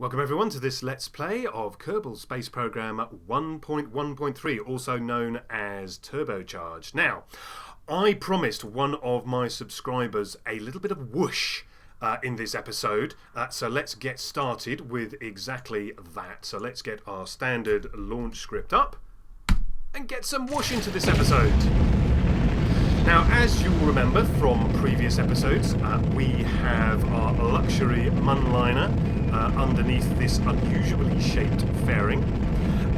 Welcome everyone to this Let's Play of Kerbal Space Program 1.1.3, also known as Turbocharged. Now, I promised one of my subscribers a little bit of whoosh in this episode, so let's get started with exactly that. So let's get our standard launch script up and get some whoosh into this episode. Now, as you will remember from previous episodes, we have our luxury Munliner underneath this unusually shaped fairing,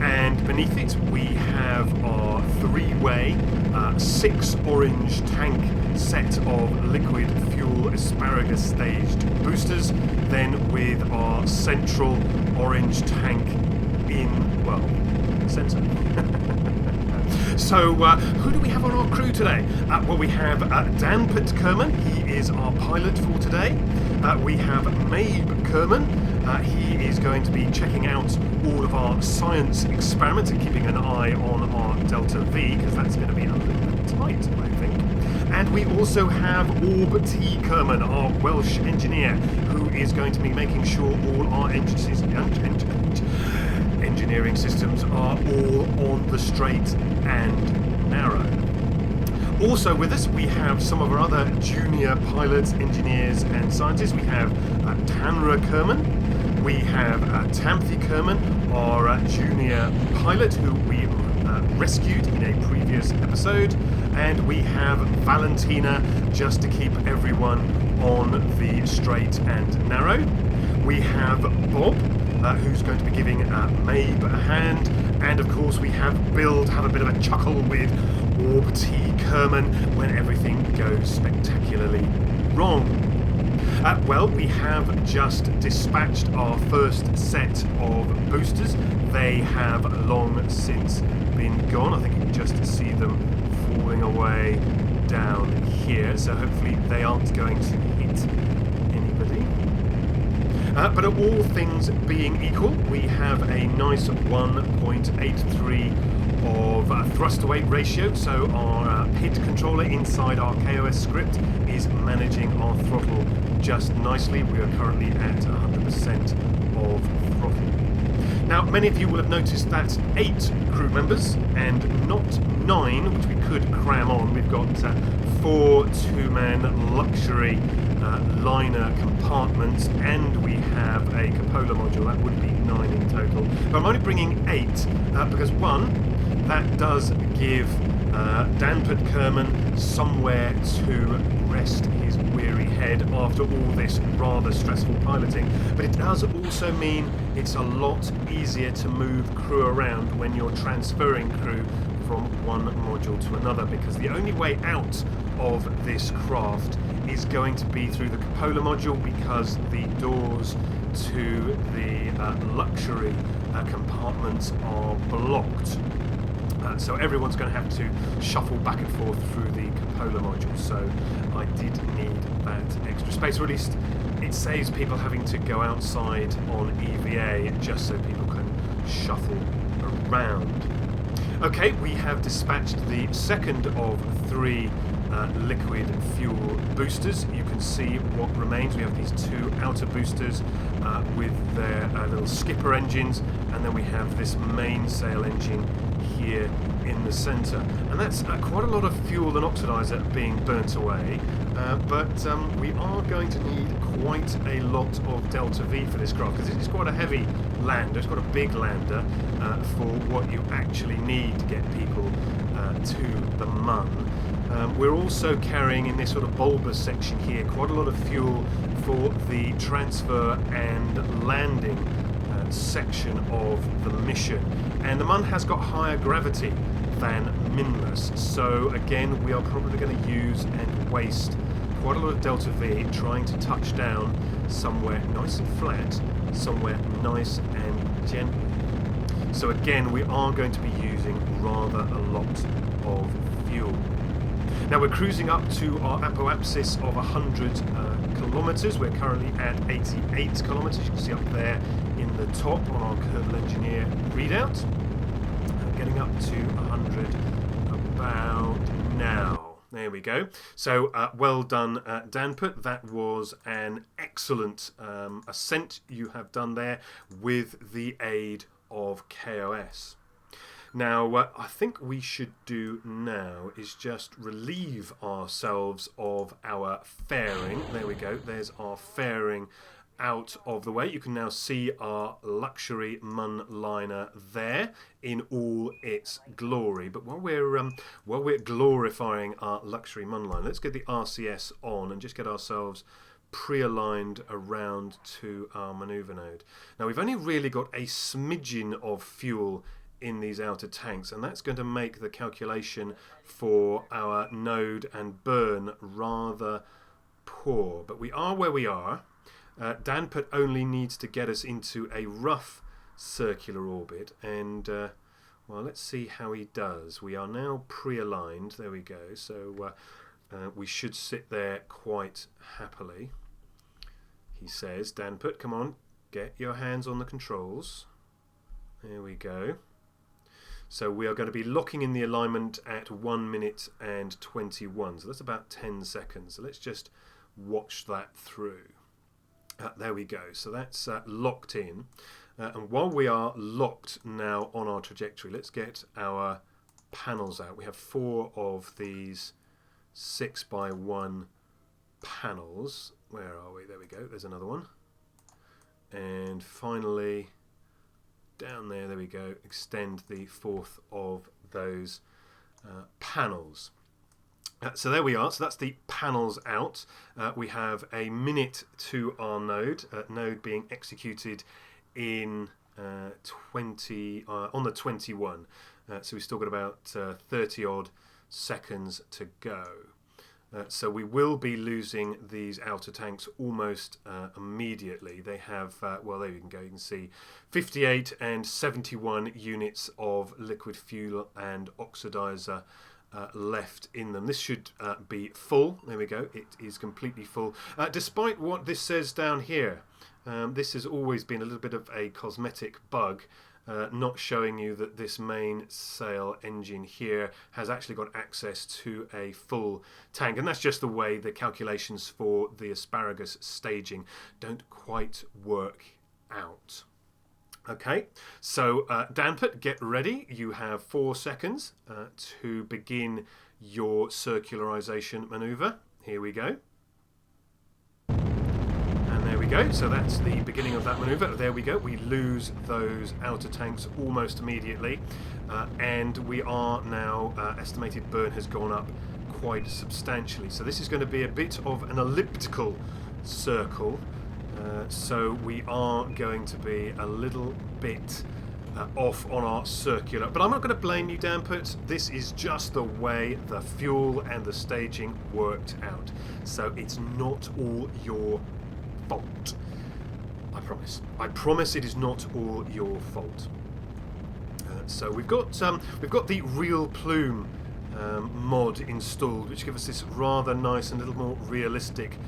and beneath it we have our three-way 6-orange tank set of liquid fuel asparagus staged boosters, then with our central orange tank in, well, centre. So, who do we have on our crew today? Well, we have Danpet Kerman. He is our pilot for today. We have Kerman. He is going to be checking out all of our science experiments and keeping an eye on our Delta V, because that's going to be a little bit tight, I think. And we also have Kerman, our Welsh engineer, who is going to be making sure all our engineering systems are all on the straight and narrow. Also with us we have some of our other junior pilots, engineers and scientists. We have Tanra Kerman, we have Tamthi Kerman, our junior pilot who we rescued in a previous episode, and we have Valentina just to keep everyone on the straight and narrow. We have Bob, who's going to be giving Mabe a hand, and of course we have Bill to have a bit of a chuckle with Kerman when everything goes spectacularly wrong. Well, we have just dispatched our first set of boosters. They have long since been gone. I think you can just see them falling away down here, so hopefully they aren't going to hit anybody. But all things being equal, we have a nice 1.83 of thrust to weight ratio, so our PID controller inside our KOS script is managing our throttle just nicely. We are currently at 100% of throttle. Now, many of you will have noticed that 8 crew members and not 9, which we could cram on. We've got 4 2-man luxury liner compartments, and we have a cupola module. That would be 9 in total. But I'm only bringing 8 because, one, that does give Danpet Kerman somewhere to rest his weary head after all this rather stressful piloting, but it does also mean it's a lot easier to move crew around when you're transferring crew from one module to another, because the only way out of this craft is going to be through the cupola module, because the doors to the luxury compartments are blocked. So everyone's going to have to shuffle back and forth through the cupola module, so I did need that extra space, or at least it saves people having to go outside on EVA just so people can shuffle around. Okay, we have dispatched the second of 3 liquid fuel boosters. You can see what remains. We have these 2 outer boosters with their little skipper engines, and then we have this mainsail engine here in the centre, and that's quite a lot of fuel and oxidizer being burnt away, but we are going to need quite a lot of Delta V for this craft, because it's quite a heavy lander. It's quite a big lander for what you actually need to get people to the Mun. We're also carrying in this sort of bulbous section here quite a lot of fuel for the transfer and landing section of the mission, and the Mun has got higher gravity than Minless, so again we are probably going to use and waste quite a lot of Delta V trying to touch down somewhere nice and flat, somewhere nice and gentle. So again we are going to be using rather a lot of fuel. Now we're cruising up to our apoapsis of 100 kilometres. We're currently at 88 kilometres. You can see up there in the top on our Kerbal Engineer readout. Getting up to 100 about now. There we go. So well done, Danpet. That was an excellent ascent you have done there with the aid of KOS. Now, what I think we should do now is just relieve ourselves of our fairing. There we go. There's our fairing out of the way. You can now see our luxury mun liner there in all its glory. But while we're glorifying our luxury mun liner, let's get the RCS on and just get ourselves pre-aligned around to our maneuver node. Now we've only really got a smidgen of fuel in these outer tanks, and that's going to make the calculation for our node and burn rather poor. But we are where we are. Danpet only needs to get us into a rough circular orbit, and well, let's see how he does. We are now pre-aligned. There we go. So we should sit there quite happily. He says, Danpet, come on, get your hands on the controls. There we go. So we are going to be locking in the alignment at 1 minute and 21. So that's about 10 seconds. So let's just watch that through. There we go. So that's locked in. And while we are locked now on our trajectory, let's get our panels out. We have 4 of these 6x1 panels. Where are we? There we go. There's another one. And finally, down there, there we go, extend the 4th of those panels. So there we are. So that's the panels out. We have a minute to our node, node being executed in on the 21. So we've still got about 30 odd seconds to go. So we will be losing these outer tanks almost immediately. They have, well, there you can go, you can see 58 and 71 units of liquid fuel and oxidizer left in them. This should be full. There we go, it is completely full. Despite what this says down here, this has always been a little bit of a cosmetic bug. Not showing you that this main sail engine here has actually got access to a full tank, and that's just the way the calculations for the asparagus staging don't quite work out. Okay, so Danpet, get ready. You have 4 seconds to begin your circularization maneuver. Here we go. There we go, so that's the beginning of that maneuver. There we go, we lose those outer tanks almost immediately, and we are now, estimated burn has gone up quite substantially. So this is going to be a bit of an elliptical circle, so we are going to be a little bit off on our circular. But I'm not going to blame you, Danpet. This is just the way the fuel and the staging worked out. So it's not all your fault. I promise. I promise it is not all your fault. So we've got the Real Plume mod installed, which gives us this rather nice and a little more realistic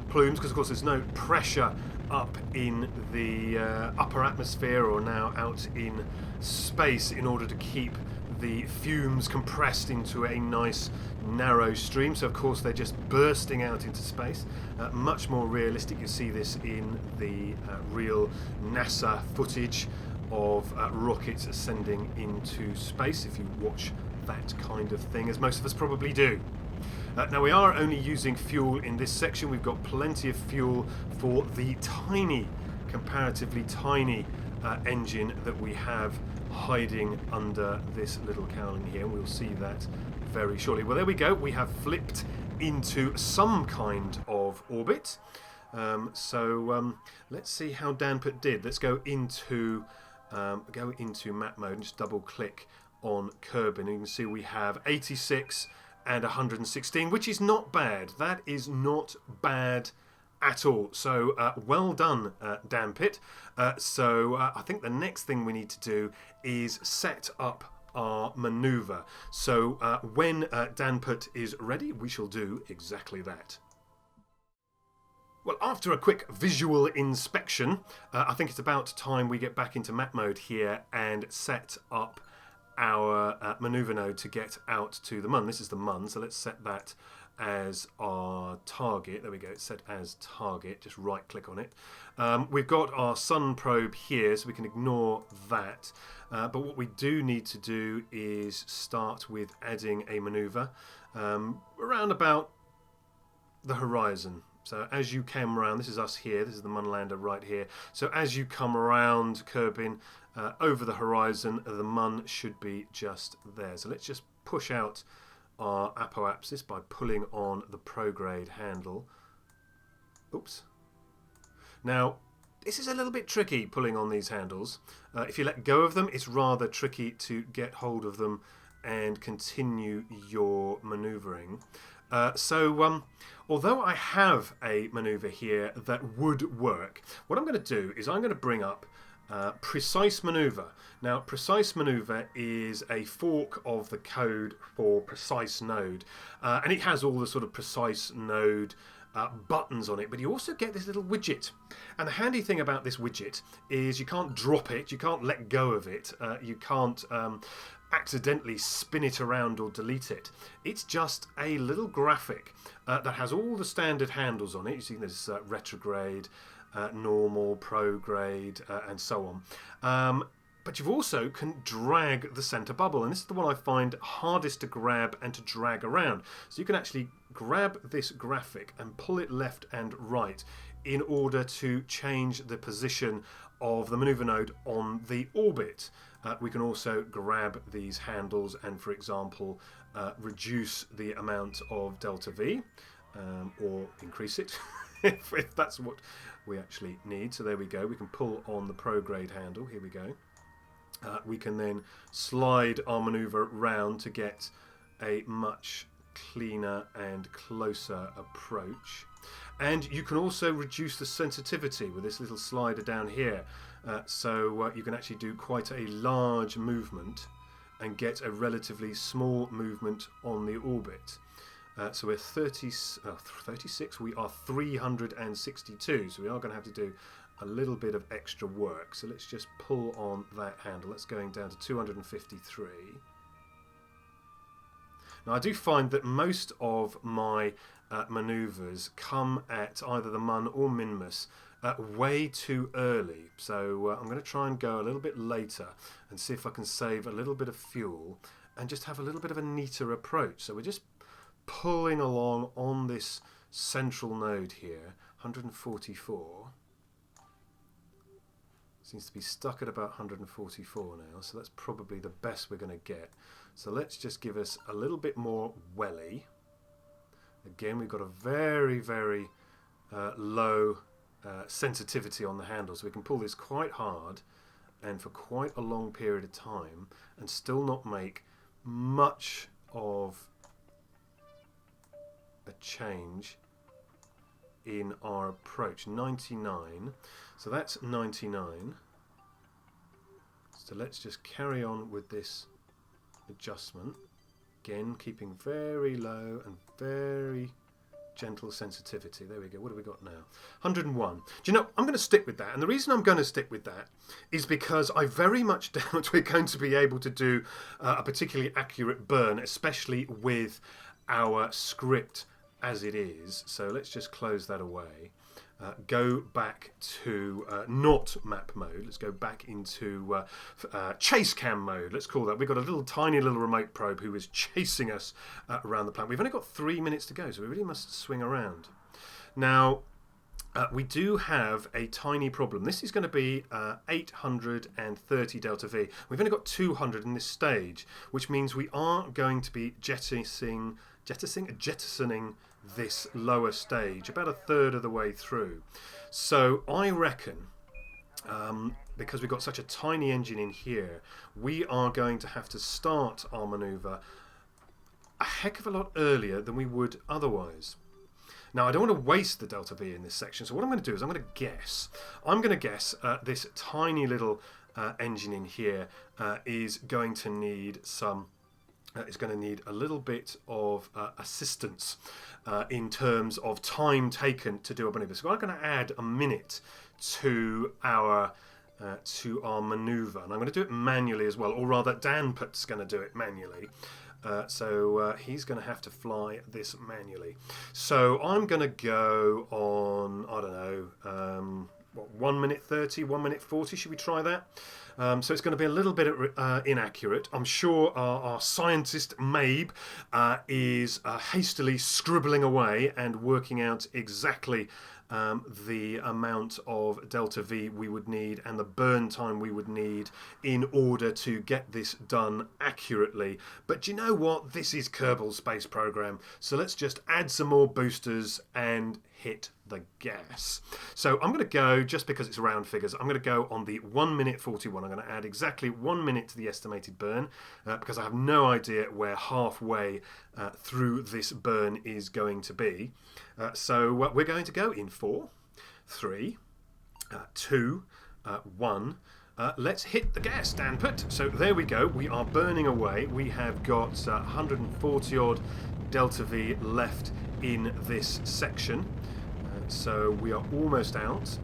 plumes, because of course there's no pressure up in the upper atmosphere or now out in space in order to keep the fumes compressed into a nice narrow stream. So of course they're just bursting out into space. Much more realistic. You see this in the real NASA footage of rockets ascending into space, if you watch that kind of thing, as most of us probably do. Now we are only using fuel in this section. We've got plenty of fuel for the tiny, comparatively tiny engine that we have hiding under this little cowling here. We'll see that very shortly. Well, there we go. We have flipped into some kind of orbit. Let's see how Danpet did. Let's go into map mode and just double click on Kerbin. And you can see we have 86 and 116, which is not bad. That is not bad at all. So well done, Danpet. I think the next thing we need to do is set up our maneuver. So when Danpet is ready, we shall do exactly that. Well, after a quick visual inspection, I think it's about time we get back into map mode here and set up our maneuver node to get out to the Mun. This is the Mun, so let's set that as our target. There we go, it's set as target. Just right click on it. We've got our Sun probe here, so we can ignore that. But what we do need to do is start with adding a maneuver around about the horizon. So as you come around, this is us here, this is the Mun lander right here. So as you come around Kerbin over the horizon, the Mun should be just there. So let's just push out our apoapsis by pulling on the prograde handle. Oops. Now, this is a little bit tricky, pulling on these handles. If you let go of them, it's rather tricky to get hold of them and continue your manoeuvring. Although I have a manoeuvre here that would work, what I'm going to do is I'm going to bring up Precise Manoeuvre. Now, Precise Manoeuvre is a fork of the code for Precise Node, and it has all the sort of Precise Node buttons on it, but you also get this little widget. And the handy thing about this widget is you can't drop it, you can't let go of it, you can't accidentally spin it around or delete it. It's just a little graphic that has all the standard handles on it. You see there's retrograde, normal, prograde, and so on. But you've also can drag the center bubble, and this is the one I find hardest to grab and to drag around. So you can actually grab this graphic and pull it left and right in order to change the position of the maneuver node on the orbit. We can also grab these handles and, for example, reduce the amount of delta V or increase it if that's what we actually need. So there we go. We can pull on the prograde handle. Here we go. We can then slide our maneuver round to get a much cleaner and closer approach. And you can also reduce the sensitivity with this little slider down here. So you can actually do quite a large movement and get a relatively small movement on the orbit. So we're 36, we are 362, so we are going to have to do a little bit of extra work. So let's just pull on that handle. That's going down to 253. Now I do find that most of my manoeuvres come at either the Mun or Minmus way too early. So I'm going to try and go a little bit later and see if I can save a little bit of fuel and just have a little bit of a neater approach. So we're just pulling along on this central node here, 144. Seems to be stuck at about 144 now, so that's probably the best we're going to get. So let's just give us a little bit more welly. Again, we've got a very, very low sensitivity on the handle, so we can pull this quite hard and for quite a long period of time and still not make much of a change in our approach. 99, so that's 99. So let's just carry on with this adjustment, again keeping very low and very gentle sensitivity. There we go. What have we got now? 101. Do you know, I'm going to stick with that, and the reason I'm going to stick with that is because I very much doubt we're going to be able to do a particularly accurate burn, especially with our script as it is. So let's just close that away. Go back to not map mode. Let's go back into chase cam mode. Let's call that. We've got a little tiny little remote probe who is chasing us around the planet. We've only got 3 minutes to go, so we really must swing around. Now, we do have a tiny problem. This is going to be 830 delta V. We've only got 200 in this stage, which means we are going to be jettisoning this lower stage about a third of the way through. So I reckon, because we've got such a tiny engine in here, we are going to have to start our manoeuvre a heck of a lot earlier than we would otherwise. Now, I don't want to waste the delta V in this section, so what I'm going to do is I'm going to guess. I'm going to guess this tiny little engine in here is going to need some it's going to need a little bit of assistance in terms of time taken to do a maneuver. So I'm going to add a minute to our to our manoeuvre. And I'm going to do it manually as well, or rather Danpet's going to do it manually. So he's going to have to fly this manually. So I'm going to go on, I don't know, what, 1 minute 30, 1 minute 40, should we try that? So it's going to be a little bit inaccurate. I'm sure our scientist, Mabe, is hastily scribbling away and working out exactly the amount of delta V we would need and the burn time we would need in order to get this done accurately. But do you know what? This is Kerbal Space Program, so let's just add some more boosters and hit the gas. So I'm going to go, just because it's round figures, I'm going to go on the 1 minute 41. I'm going to add exactly 1 minute to the estimated burn because I have no idea where halfway through this burn is going to be. So we're going to go in 4, 3, 2, 1. Let's hit the gas, Danpet. So there we go. We are burning away. We have got 140 odd delta V left in this section. So we are almost out.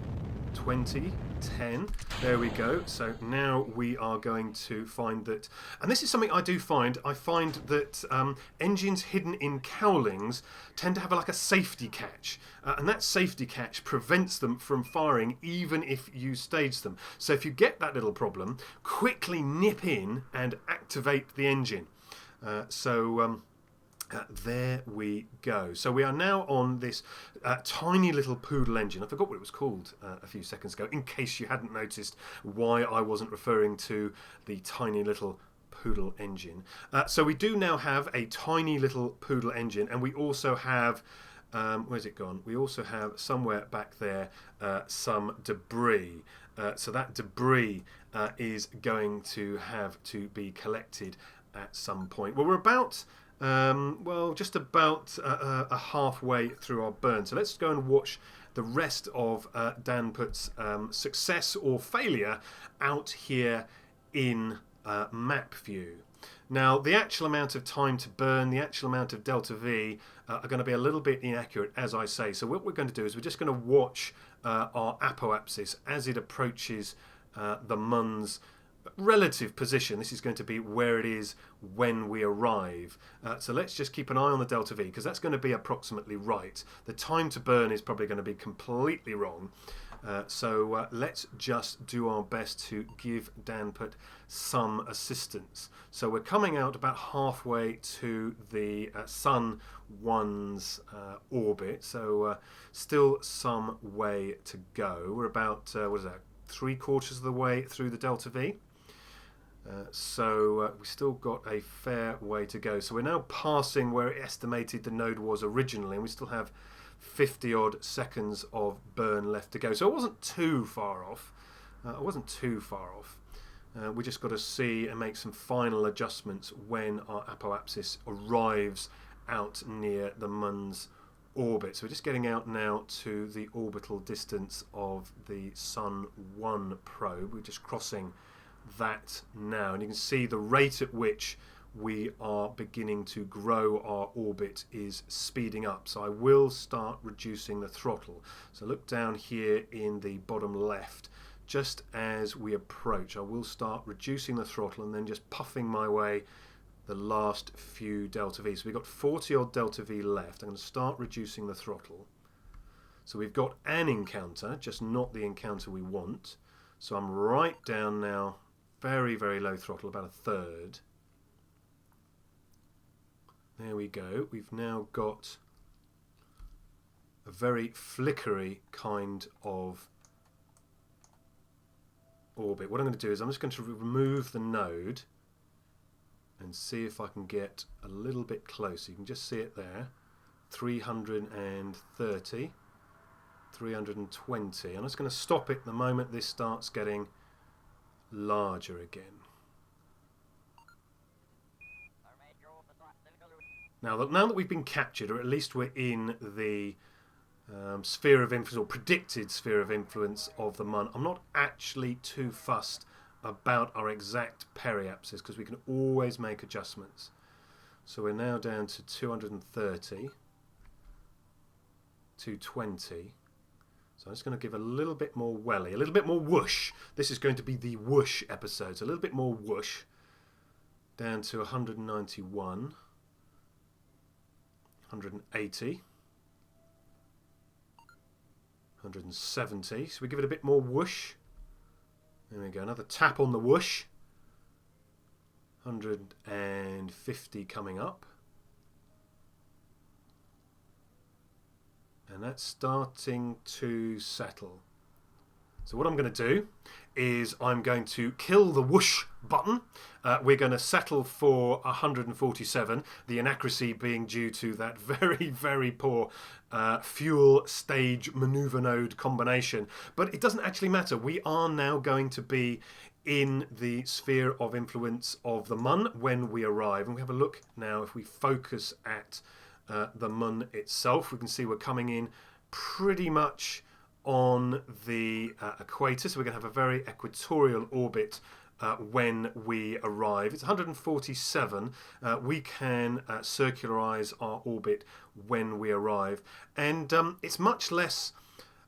20, 10. There we go. So now we are going to find that, and this is something I do find. I find that engines hidden in cowlings tend to have like a safety catch, and that safety catch prevents them from firing even if you stage them. So if you get that little problem, quickly nip in and activate the engine. There we go. So we are now on this tiny little poodle engine. I forgot what it was called a few seconds ago, in case you hadn't noticed why I wasn't referring to the tiny little poodle engine. So we do now have a tiny little poodle engine, and we also have, where's it gone? We also have somewhere back there some debris. So that debris is going to have to be collected at some point. Well, we're about... just about halfway through our burn. So let's go and watch the rest of Danpet's success or failure out here in map view. Now, the actual amount of time to burn, the actual amount of delta V are going to be a little bit inaccurate, as I say. So what we're going to do is we're just going to watch our apoapsis as it approaches the Mun's relative position. This is going to be where it is when we arrive. So let's just keep an eye on the delta V, because that's going to be approximately right. The time to burn is probably going to be completely wrong. So let's just do our best to give Danpet some assistance. So we're coming out about halfway to the Sun 1's orbit, so still some way to go. We're about, what is that, 3/4 of the way through the delta V. So we still got a fair way to go. So we're now passing where it estimated the node was originally, and we still have 50 odd seconds of burn left to go. So it wasn't too far off. We just got to see and make some final adjustments when our apoapsis arrives out near the Mun's orbit. So we're just getting out now to the orbital distance of the Sun 1 probe. We're just crossing that now, and you can see the rate at which we are beginning to grow our orbit is speeding up. So I will start reducing the throttle. So look down here in the bottom left. Just as we approach, I will start reducing the throttle and then just puffing my way the last few delta V. So we've got 40 odd delta V left. I'm going to start reducing the throttle. So we've got an encounter, just not the encounter we want. So I'm right down now, very, very low throttle, about a third. There we go. We've now got a very flickery kind of orbit. What I'm going to do is I'm just going to remove the node and see if I can get a little bit closer. You can just see it there. 330, 320. I'm just going to stop it the moment this starts getting larger again. Now that we've been captured, or at least we're in the sphere of influence, or predicted sphere of influence of the Mun, I'm not actually too fussed about our exact periapsis, because we can always make adjustments. So we're now down to 230, 220. So So I'm just going to give a little bit more welly, a little bit more whoosh. This is going to be the whoosh episode. So a little bit more whoosh. Down to 191. 180. 170. So we give it a bit more whoosh. There we go. Another tap on the whoosh. 150 coming up. And that's starting to settle. So what I'm going to do is I'm going to kill the whoosh button. We're going to settle for 147, the inaccuracy being due to that very, very poor fuel stage maneuver node combination. But it doesn't actually matter. We are now going to be in the sphere of influence of the Mun when we arrive. And we have a look now, if we focus at the Mun itself, we can see we're coming in pretty much on the equator, so we're going to have a very equatorial orbit when we arrive. It's 147. We can circularize our orbit when we arrive, and it's much less.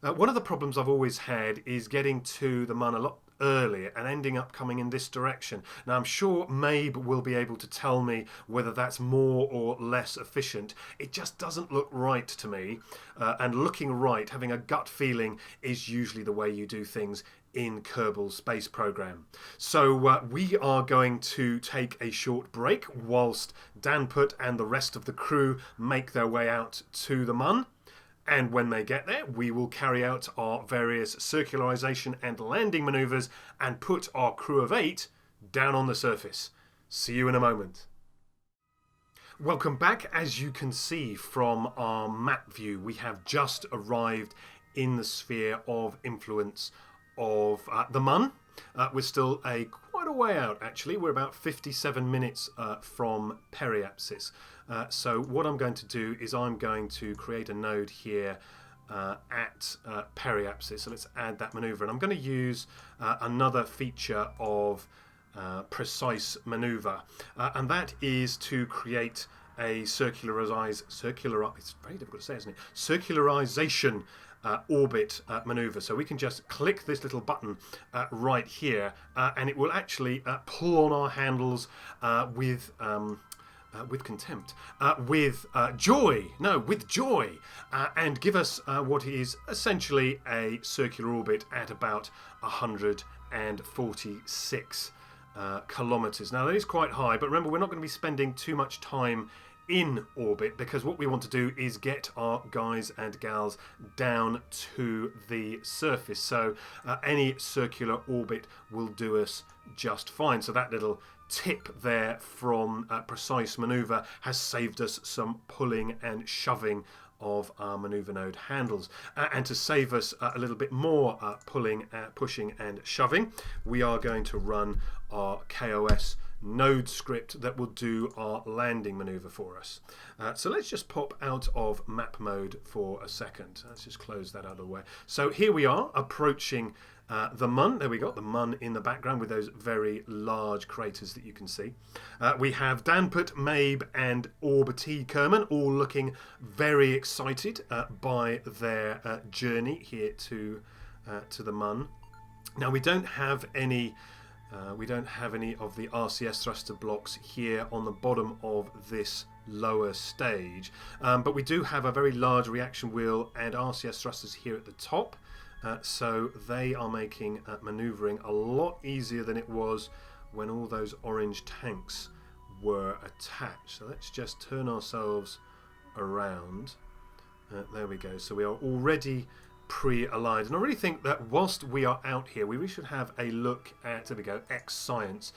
One of the problems I've always had is getting to the Mun a lot earlier and ending up coming in this direction. Now I'm sure Mabe will be able to tell me whether that's more or less efficient. It just doesn't look right to me, and looking right, having a gut feeling, is usually the way you do things in Kerbal Space Program. So we are going to take a short break whilst Danpet and the rest of the crew make their way out to the Mun. And when they get there, we will carry out our various circularization and landing maneuvers and put our crew of 8 down on the surface. See you in a moment. Welcome back. As you can see from our map view, we have just arrived in the sphere of influence of the Mun. We're still quite a way out, actually. We're about 57 minutes from periapsis. So what I'm going to do is I'm going to create a node here at periapsis. So let's add that maneuver. And I'm going to use another feature of precise maneuver. And that is to create a it's very difficult to say, isn't it? Circularization orbit maneuver. So we can just click this little button right here, and it will actually pull on our handles with contempt, with joy, and give us what is essentially a circular orbit at about 146 kilometers. Now that is quite high, but remember, we're not going to be spending too much time in orbit, because what we want to do is get our guys and gals down to the surface. So any circular orbit will do us just fine. So that little tip there from precise maneuver has saved us some pulling and shoving of our maneuver node handles. And to save us a little bit more pushing and shoving, we are going to run our KOS node script that will do our landing maneuver for us. So let's just pop out of map mode for a second. Let's just close that out of the way. So here we are approaching the Mun. There we got the Mun in the background with those very large craters that you can see. We have Danpet, Mabe and Danpet Kerman all looking very excited by their journey here to the Mun. Now we don't have any of the RCS thruster blocks here on the bottom of this lower stage, but we do have a very large reaction wheel and RCS thrusters here at the top, so they are making manoeuvring a lot easier than it was when all those orange tanks were attached. So let's just turn ourselves around. There we go. So we are already pre-aligned, and I really think that whilst we are out here, we really should have a look at, there we go, X Science.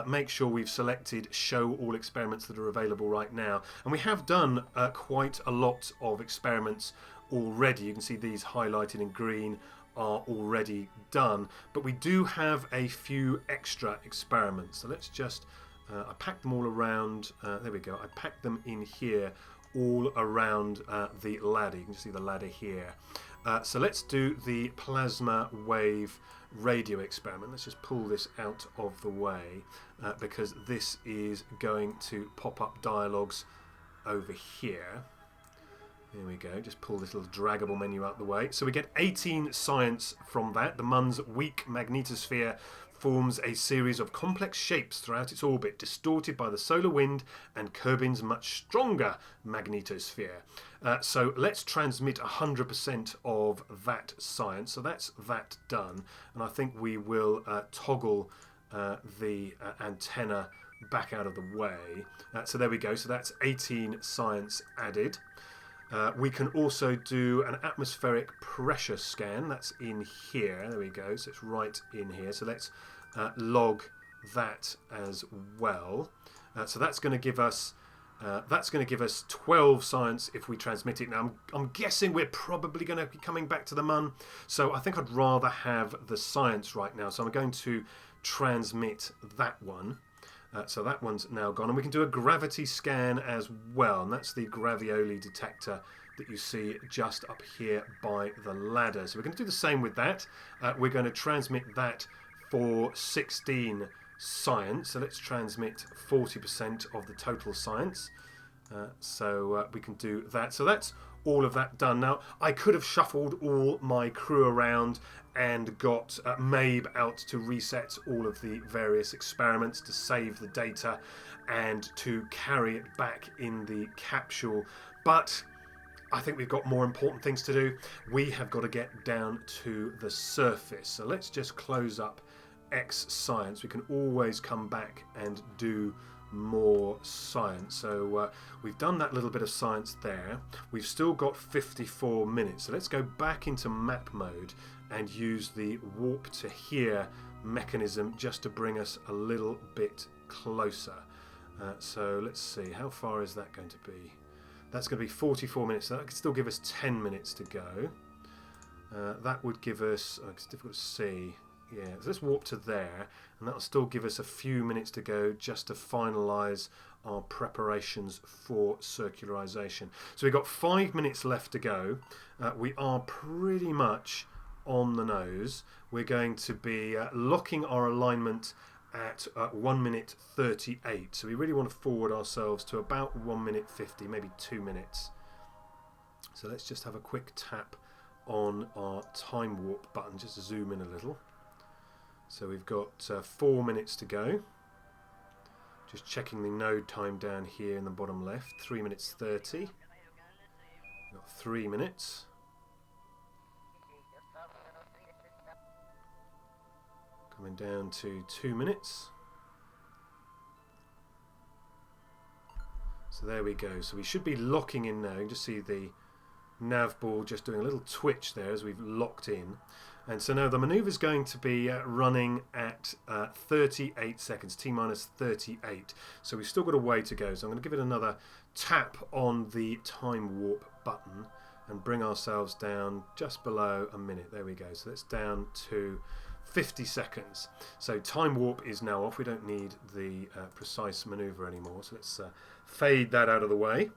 Make sure we've selected show all experiments that are available right now, and we have done quite a lot of experiments already. You can see these highlighted in green are already done, but we do have a few extra experiments. So let's just I packed them all around, there we go, I packed them in here all around the ladder. You can see the ladder here. So let's do the plasma wave radio experiment. Let's just pull this out of the way because this is going to pop up dialogues over here. Here we go, just pull this little draggable menu out the way. So we get 18 science from that. The Mun's weak magnetosphere forms a series of complex shapes throughout its orbit, distorted by the solar wind and Kerbin's much stronger magnetosphere. So let's transmit 100% of that science. So that's that done. And I think we will toggle the antenna back out of the way. So there we go. So that's 18 science added. We can also do an atmospheric pressure scan. That's in here. There we go. So it's right in here. So let's log that as well. So that's going to give us 12 science if we transmit it. Now I'm guessing we're probably going to be coming back to the Mun. So I think I'd rather have the science right now. So I'm going to transmit that one. So that one's now gone, and we can do a gravity scan as well, and that's the gravioli detector that you see just up here by the ladder. So we're going to do the same with that. We're going to transmit that for 16 science. So let's transmit 40% of the total science. So we can do that. So that's all of that done. Now, I could have shuffled all my crew around and got Mabe out to reset all of the various experiments to save the data and to carry it back in the capsule. But I think we've got more important things to do. We have got to get down to the surface. So let's just close up X science. We can always come back and do more science. So we've done that little bit of science there. We've still got 54 minutes. So let's go back into map mode and use the warp to here mechanism just to bring us a little bit closer. So let's see, how far is that going to be? That's going to be 44 minutes. So that could still give us 10 minutes to go. That would give us, it's difficult to see. Yeah, so let's warp to there, and that'll still give us a few minutes to go just to finalise our preparations for circularisation. So we've got 5 minutes left to go. We are pretty much on the nose. We're going to be locking our alignment at 1 minute 38. So we really want to forward ourselves to about 1 minute 50, maybe 2 minutes. So let's just have a quick tap on our time warp button, just to zoom in a little. So we've got 4 minutes to go. Just checking the node time down here in the bottom left. 3 minutes 30. We've got 3 minutes. Coming down to 2 minutes. So there we go. So we should be locking in now. You can just see the nav ball just doing a little twitch there as we've locked in. And so now the manoeuvre is going to be running at 38 seconds, T-minus 38. So we've still got a way to go. So I'm going to give it another tap on the time warp button and bring ourselves down just below a minute. There we go. So that's down to 50 seconds. So time warp is now off. We don't need the precise manoeuvre anymore. So let's fade that out of the way.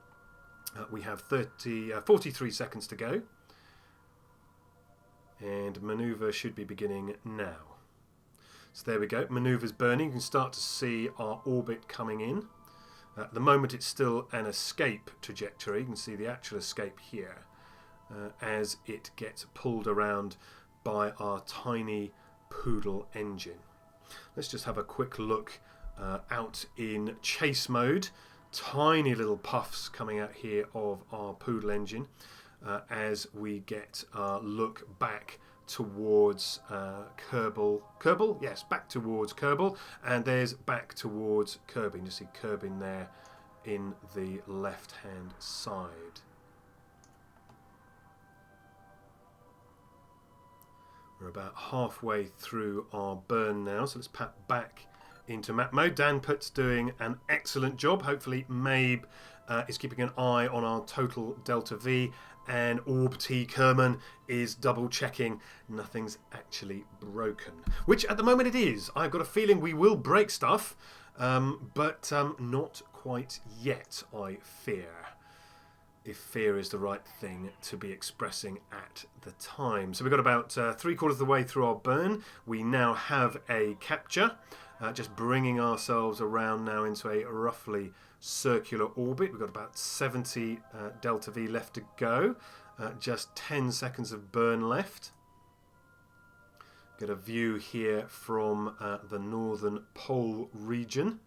We have 43 seconds to go. And manoeuvre should be beginning now. So there we go, manoeuvre's burning. You can start to see our orbit coming in. At the moment it's still an escape trajectory. You can see the actual escape here as it gets pulled around by our tiny Poodle engine. Let's just have a quick look out in chase mode. Tiny little puffs coming out here of our Poodle engine. As we get our look back towards Kerbal. Yes, back towards Kerbal. And there's back towards Kerbin. You see Kerbin there in the left-hand side. We're about halfway through our burn now, so let's pat back into map mode. Danpet's doing an excellent job. Hopefully Mabe is keeping an eye on our total delta V, and Danpet Kerman is double checking nothing's actually broken, which at the moment it is. I've got a feeling we will break stuff, but not quite yet, I fear. If fear is the right thing to be expressing at the time. So we've got about 3/4 of the way through our burn. We now have a capture. just bringing ourselves around now into a roughly circular orbit. We've got about 70 delta V left to go. Just 10 seconds of burn left. Get a view here from the northern pole region.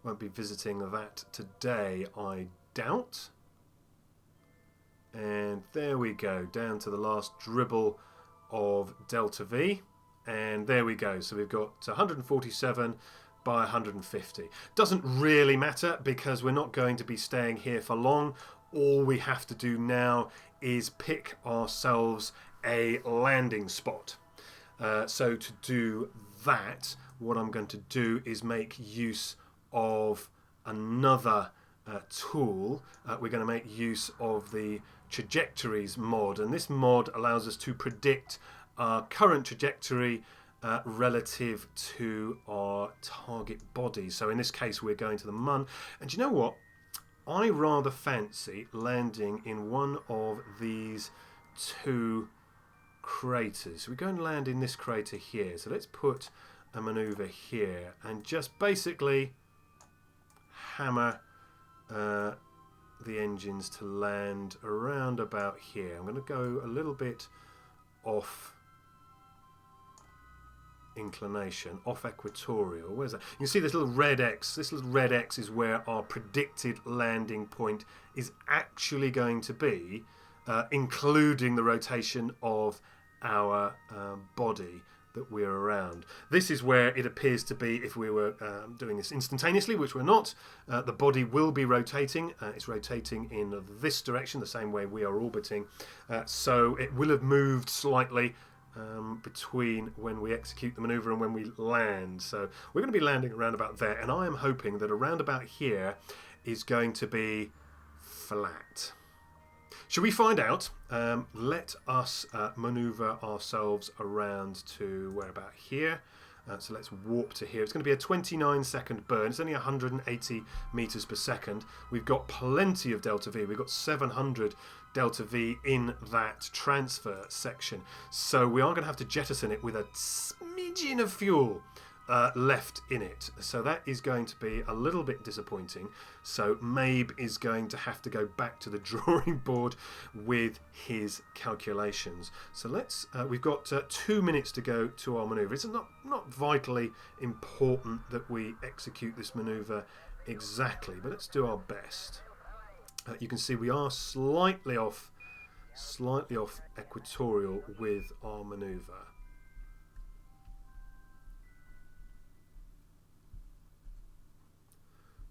Won't be visiting that today, I doubt. And there we go, down to the last dribble of delta V. And there we go. So we've got 147 by 150. Doesn't really matter because we're not going to be staying here for long. All we have to do now is pick ourselves a landing spot. So to do that, what I'm going to do is make use of another tool. We're going to make use of the trajectories mod, and this mod allows us to predict our current trajectory relative to our target body. So in this case we're going to the Mun, and you know what, I rather fancy landing in one of these two craters. We're going to land in this crater here, so let's put a maneuver here and just basically hammer the engines to land around about here. I'm going to go a little bit off inclination, off equatorial. Where's that? You can see this little red X. This little red X is where our predicted landing point is actually going to be, including the rotation of our body that we're around. This is where it appears to be if we were doing this instantaneously, which we're not. The body will be rotating. It's rotating in this direction, the same way we are orbiting. So it will have moved slightly between when we execute the maneuver and when we land. So we're going to be landing around about there, and I am hoping that around about here is going to be flat. Should we find out? Let us maneuver ourselves around to where about here. So let's warp to here. It's going to be a 29-second burn. It's only 180 meters per second. We've got plenty of delta V. We've got 700 delta V in that transfer section. So we are going to have to jettison it with a smidgen of fuel left in it. So that is going to be a little bit disappointing. So Mabe is going to have to go back to the drawing board with his calculations. So let's we've got 2 minutes to go to our maneuver. It's not vitally important that we execute this maneuver exactly, but let's do our best. You can see we are slightly off equatorial with our maneuver.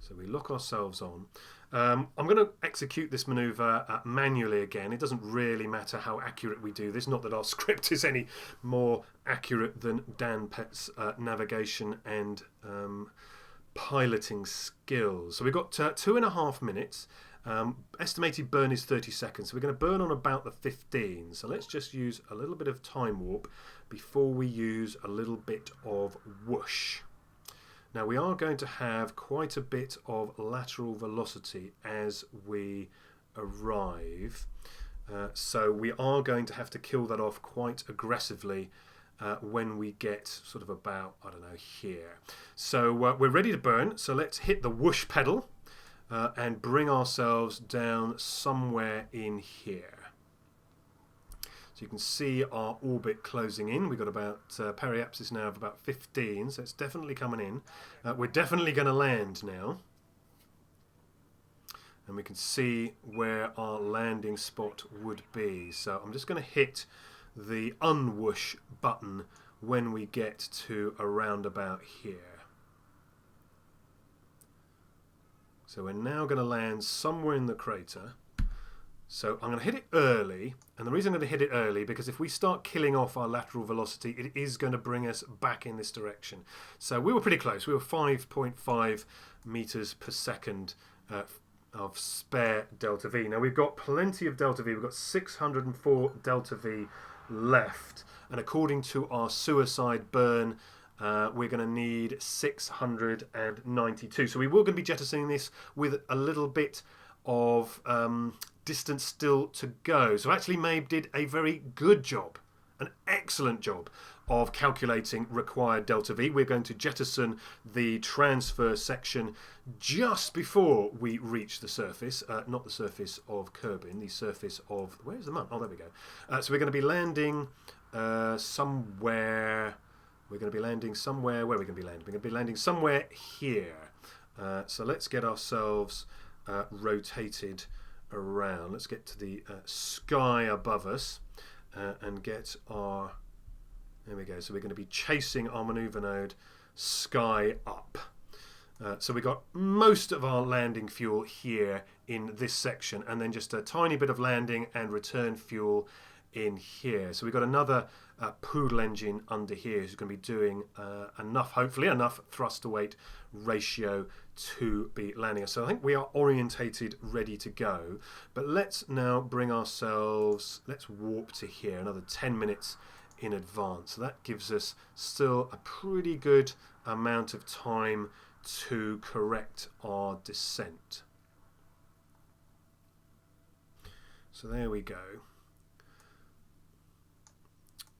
So we lock ourselves on. I'm going to execute this maneuver manually again. It doesn't really matter how accurate we do this. Not that our script is any more accurate than Danpet's navigation and piloting skills. So we've got 2.5 minutes. Estimated burn is 30 seconds. So we're going to burn on about the 15. So let's just use a little bit of time warp before we use a little bit of whoosh. Now we are going to have quite a bit of lateral velocity as we arrive, so we are going to have to kill that off quite aggressively when we get sort of about, I don't know, here. So we're ready to burn, so let's hit the whoosh pedal and bring ourselves down somewhere in here. So you can see our orbit closing in. We've got about periapsis now of about 15, so it's definitely coming in. We're definitely going to land now. And we can see where our landing spot would be. So I'm just going to hit the unwhoosh button when we get to around about here. So we're now going to land somewhere in the crater. So I'm going to hit it early, and the reason I'm going to hit it early because if we start killing off our lateral velocity, it is going to bring us back in this direction. So we were pretty close. We were 5.5 meters per second of spare delta V. Now we've got plenty of delta V. We've got 604 delta V left, and according to our suicide burn, we're going to need 692. So we were going to be jettisoning this with a little bit of distance still to go. So actually Mabe did a very good job, an excellent job of calculating required delta V. We're going to jettison the transfer section just before we reach the surface, not the surface of Kerbin, the surface of, where's the Mun? Oh, there we go. So we're going to be landing somewhere. We're going to be landing somewhere. Where are we going to be landing? We're going to be landing somewhere here. So let's get ourselves rotated around. Let's get to the sky above us and get our... There we go. So we're going to be chasing our manoeuvre node sky up. So we got most of our landing fuel here in this section, and then just a tiny bit of landing and return fuel in here. So we've got another poodle engine under here who's going to be doing hopefully enough thrust to weight ratio to be landing us. So I think we are orientated, ready to go. But let's now bring ourselves, let's warp to here, another 10 minutes in advance. So that gives us still a pretty good amount of time to correct our descent. So there we go.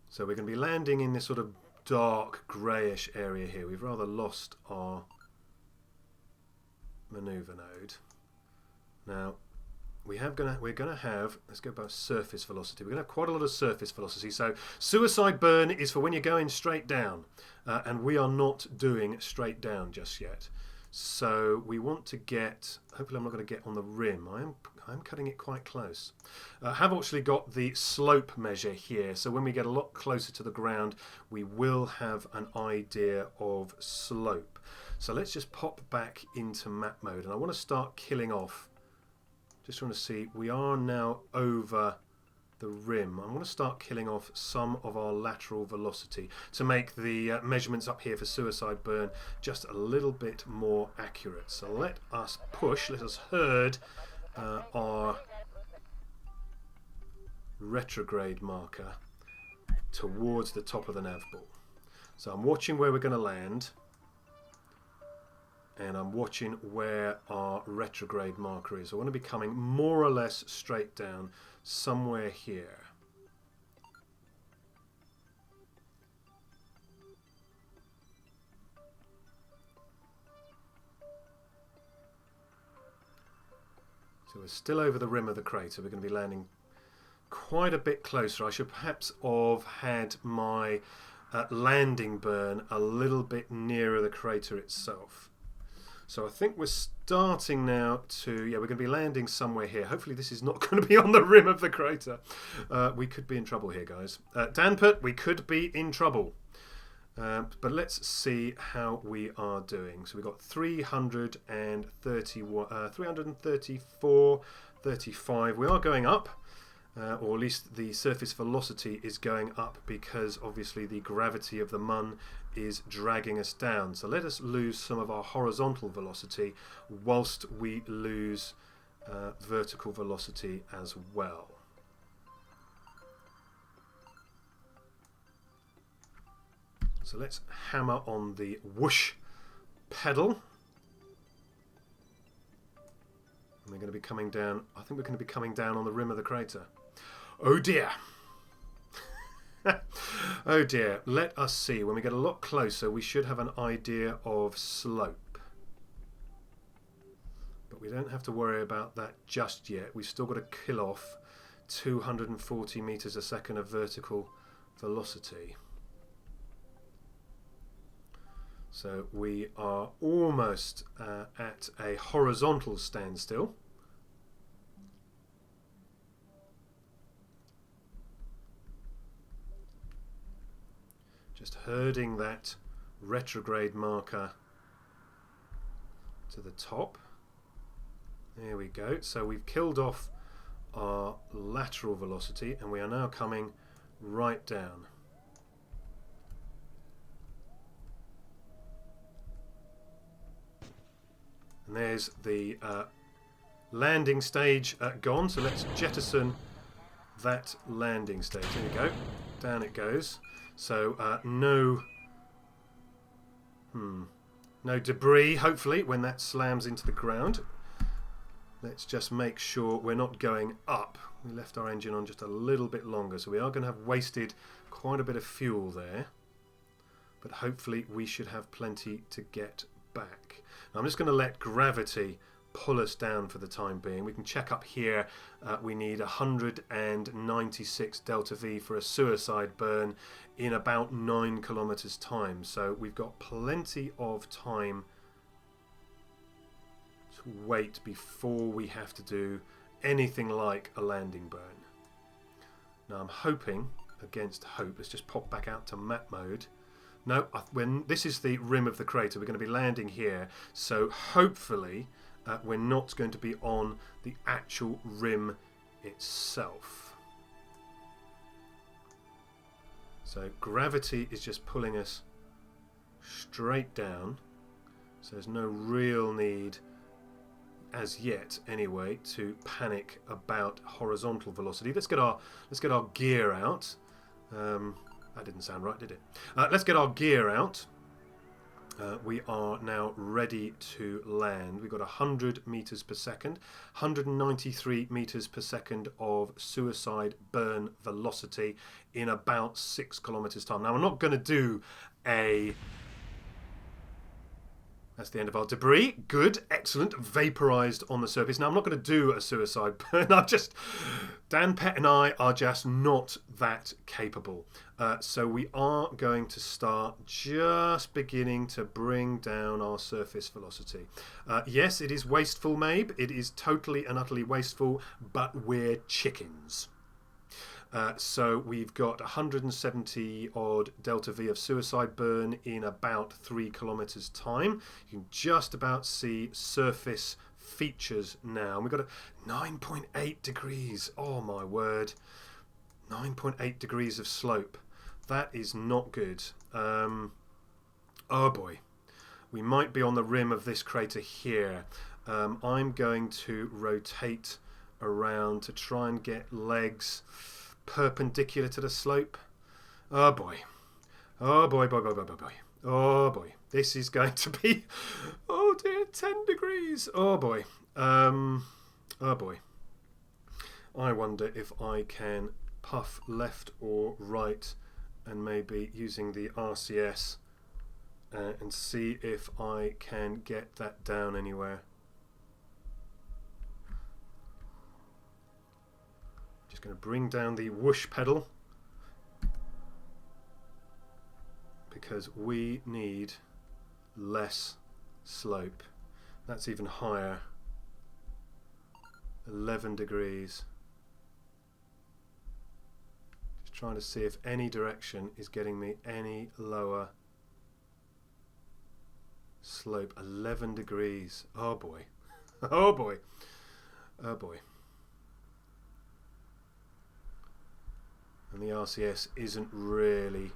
So we're going to be landing in this sort of dark greyish area here. We've rather lost our manoeuvre node. Now we're going to have, let's go by surface velocity. We're going to have quite a lot of surface velocity. So suicide burn is for when you're going straight down, and we are not doing straight down just yet. So we want to get, hopefully I'm not going to get on the rim. I'm cutting it quite close. I have actually got the slope measure here, so when we get a lot closer to the ground we will have an idea of slope. So let's just pop back into map mode, and I want to start killing off. Just want to see, we are now over the rim. I want to start killing off some of our lateral velocity to make the measurements up here for suicide burn just a little bit more accurate. So let us push, let us herd our retrograde marker towards the top of the nav ball. So I'm watching where we're going to land, and I'm watching where our retrograde marker is. I want to be coming more or less straight down somewhere here. So we're still over the rim of the crater. We're going to be landing quite a bit closer. I should perhaps have had my landing burn a little bit nearer the crater itself. So I think we're starting now to, we're going to be landing somewhere here. Hopefully this is not going to be on the rim of the crater. We could be in trouble here, guys. Danpet, we could be in trouble. But let's see how we are doing. So we've got 334, 35. We are going up. Or at least the surface velocity is going up, because obviously the gravity of the Mun is dragging us down. So let us lose some of our horizontal velocity whilst we lose vertical velocity as well. So let's hammer on the whoosh pedal. And we're going to be coming down, I think we're going to be coming down on the rim of the crater. Oh dear. Oh dear. Let us see. When we get a lot closer, we should have an idea of slope. But we don't have to worry about that just yet. We've still got to kill off 240 meters a second of vertical velocity. So we are almost at a horizontal standstill. Just herding that retrograde marker to the top. There we go. So we've killed off our lateral velocity, and we are now coming right down. And there's the landing stage gone, so let's jettison that landing stage. There we go. Down it goes. So no debris, hopefully, when that slams into the ground. Let's just make sure we're not going up. We left our engine on just a little bit longer, so we are going to have wasted quite a bit of fuel there. but hopefully we should have plenty to get back. Now I'm just going to let gravity pull us down for the time being. We can check up here. We need 196 delta V for a suicide burn in about 9 kilometers time. So we've got plenty of time to wait before we have to do anything like a landing burn. Now I'm hoping against hope. Let's just pop back out to map mode. No, when this is the rim of the crater, we're going to be landing here. So hopefully we're not going to be on the actual rim itself. So gravity is just pulling us straight down. So there's no real need, as yet anyway, to panic about horizontal velocity. Let's get our gear out. That didn't sound right, did it? Let's get our gear out. We are now ready to land. We've got 100 meters per second, 193 meters per second of suicide burn velocity in about 6 kilometers time. Now, we're not going to do a... That's the end of our debris. Good, excellent, vaporized on the surface. Now, I'm not going to do a suicide burn. Dan Pett and I are just not that capable. So we are going to start just beginning to bring down our surface velocity. Yes, it is wasteful, Mabe. It is totally and utterly wasteful, but we're chickens. So we've got 170 odd delta V of suicide burn in about 3 kilometers time. You can just about see surface features now. We've got a 9.8 degrees. Oh my word. 9.8 degrees of slope. That is not good. Oh boy. We might be on the rim of this crater here. I'm going to rotate around to try and get legs perpendicular to the slope. Oh boy. Oh boy, boy, boy, boy, boy, boy. Oh boy. This is going to be, oh dear, 10 degrees. Oh boy. Oh boy. I wonder if I can puff left or right and maybe using the RCS and see if I can get that down anywhere. Just going to bring down the whoosh pedal because we need less slope. That's even higher. 11 degrees. Just trying to see if any direction is getting me any lower slope. 11 degrees. Oh boy. Oh boy. Oh boy. And the RCS isn't really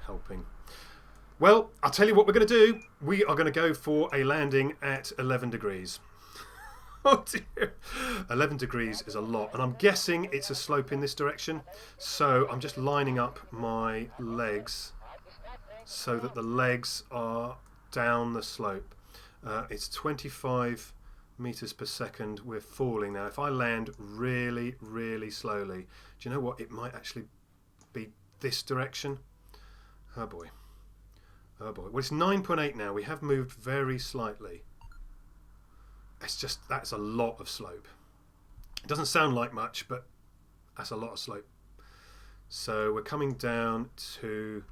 helping. Well, I'll tell you what we're going to do. We are going to go for a landing at 11 degrees. Oh dear. 11 degrees is a lot. And I'm guessing it's a slope in this direction. So I'm just lining up my legs so that the legs are down the slope. It's 25 meters per second. We're falling now. If I land really, really slowly, do you know what? It might actually be this direction. Oh boy. Oh boy. Well, it's 9.8 now. We have moved very slightly. It's just, that's a lot of slope. It doesn't sound like much, but that's a lot of slope. So we're coming down to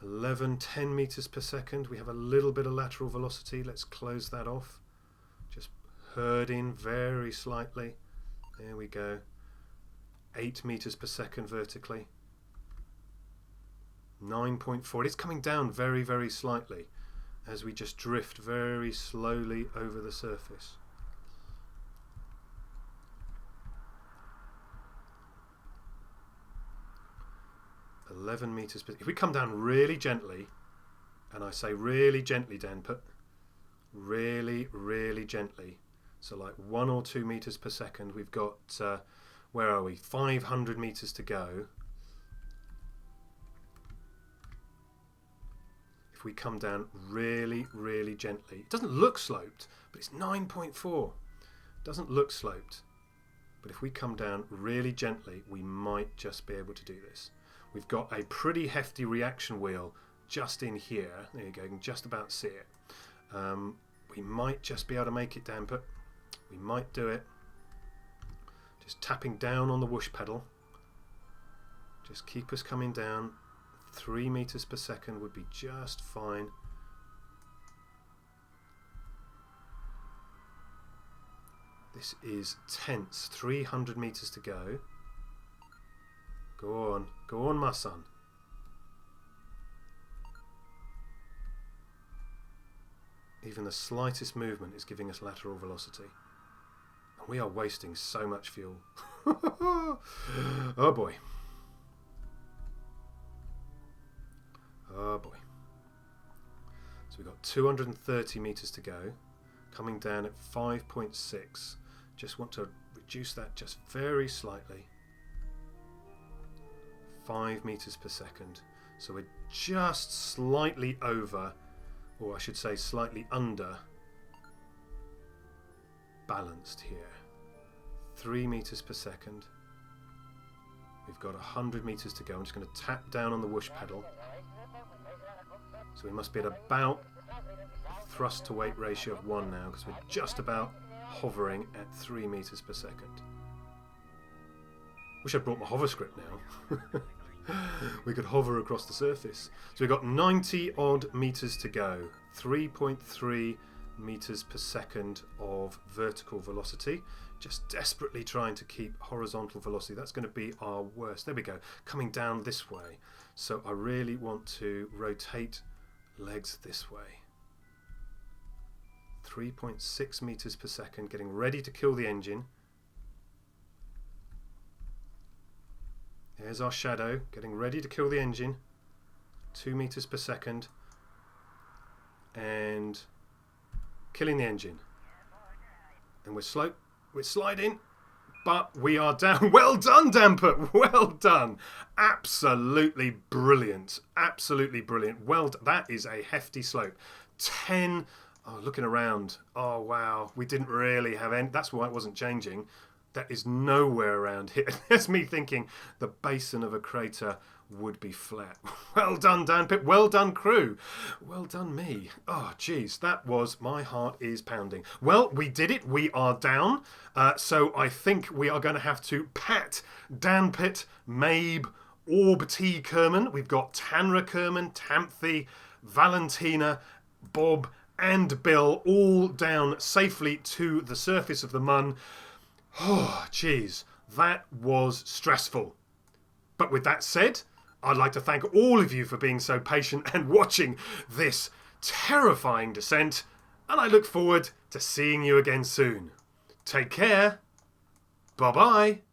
10 meters per second. We have a little bit of lateral velocity. Let's close that off. Just herd in very slightly. There we go. 8 meters per second vertically. 9.4. It's coming down very, very slightly as we just drift very slowly over the surface. $11 meters per... If we come down really gently, and I say really gently, Danpet, really, really gently, so like 1 or 2 meters per second, we've got, where are we? 500 meters to go. If we come down really, really gently, it doesn't look sloped, but it's 9.4. Doesn't look sloped. But if we come down really gently, we might just be able to do this. We've got a pretty hefty reaction wheel just in here. There you go, you can just about see it. We might just be able to make it, Danpet. We might do it. Just tapping down on the whoosh pedal. Just keep us coming down. 3 meters per second would be just fine. This is tense. 300 meters to go. Go on, my son. Even the slightest movement is giving us lateral velocity. And we are wasting so much fuel. Oh boy. Oh boy. So we've got 230 meters to go. Coming down at 5.6. Just want to reduce that just very slightly. 5 meters per second. So we're just slightly over, or I should say slightly under, balanced here. 3 meters per second. We've got 100 meters to go. I'm just going to tap down on the whoosh pedal. So we must be at about a thrust to weight ratio of 1 now, because we're just about hovering at 3 meters per second. Wish I'd brought my hover script now. We could hover across the surface. So we've got 90 odd meters to go. 3.3 meters per second of vertical velocity. Just desperately trying to keep horizontal velocity. That's going to be our worst. There we go. Coming down this way. So I really want to rotate legs this way. 3.6 meters per second. Getting ready to kill the engine. There's our shadow, getting ready to kill the engine. 2 meters per second. And killing the engine. And we're slow, we're sliding, but we are down. Well done, Danpet, well done. Absolutely brilliant, absolutely brilliant. Well done. That is a hefty slope. 10, oh, looking around. Oh, wow, we didn't really have any, that's why it wasn't changing. That is nowhere around here. There's me thinking the basin of a crater would be flat. Well done, Danpet. Well done, crew. Well done, me. Oh, geez, that was, my heart is pounding. Well, we did it. We are down. So I think we are going to have to pat Danpet, Mabe, Orb T. Kerman. We've got Tanra Kerman, Tamthy, Valentina, Bob, and Bill all down safely to the surface of the Mun. Oh, geez, that was stressful. But with that said, I'd like to thank all of you for being so patient and watching this terrifying descent, and I look forward to seeing you again soon. Take care. Bye-bye.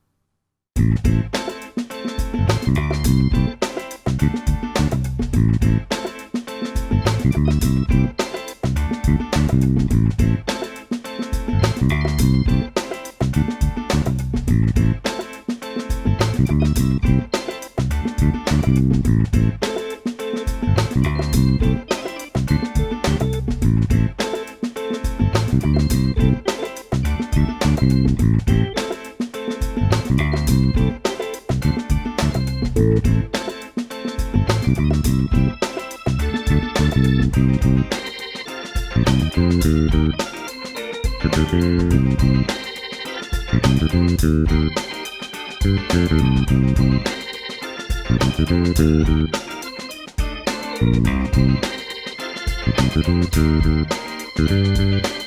Thank you.